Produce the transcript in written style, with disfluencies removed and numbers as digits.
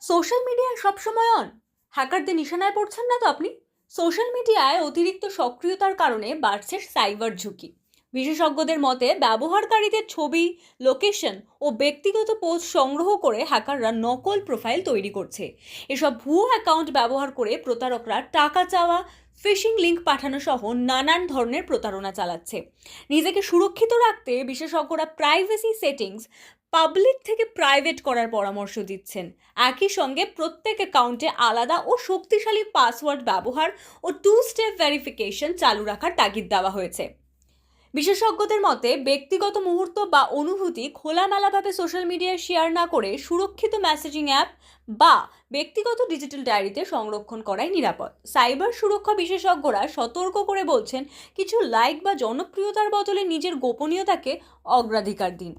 Social মিডিয়ায় সবসময় on, হ্যাকারদের নিশানায় পড়ছেন না তো আপনি? সোশ্যাল মিডিয়ায় অতিরিক্ত সক্রিয়তার কারণে বাড়ছে সাইবার ঝুঁকি। বিশেষজ্ঞদের মতে ব্যবহারকারীদের ছবি, লোকেশন ও ব্যক্তিগত পোস্ট সংগ্রহ করে হ্যাকাররা নকল প্রোফাইল তৈরি করছে। এসব ভুয়ো অ্যাকাউন্ট ব্যবহার করে প্রতারকরা টাকা চাওয়া, ফিশিং লিংক পাঠানো সহ নানান ধরনের প্রতারণা চালাচ্ছে। নিজেকে সুরক্ষিত রাখতে বিশেষজ্ঞরা প্রাইভেসি সেটিংস পাবলিক থেকে প্রাইভেট করার পরামর্শ দিচ্ছেন। একই সঙ্গে প্রত্যেক অ্যাকাউন্টে আলাদা ও শক্তিশালী পাসওয়ার্ড ব্যবহার ও টু স্টেপ ভেরিফিকেশন চালু রাখার তাগিদ দেওয়া হয়েছে। বিশেষজ্ঞদের মতে ব্যক্তিগত মুহূর্ত বা অনুভূতি খোলামেলাভাবে সোশ্যাল মিডিয়ায় শেয়ার না করে সুরক্ষিত মেসেজিং অ্যাপ বা ব্যক্তিগত ডিজিটাল ডায়েরিতে সংরক্ষণ করাই নিরাপদ। সাইবার সুরক্ষা বিশেষজ্ঞরা সতর্ক করে বলছেন, কিছু লাইক বা জনপ্রিয়তার বদলে নিজের গোপনীয়তাকে অগ্রাধিকার দিন।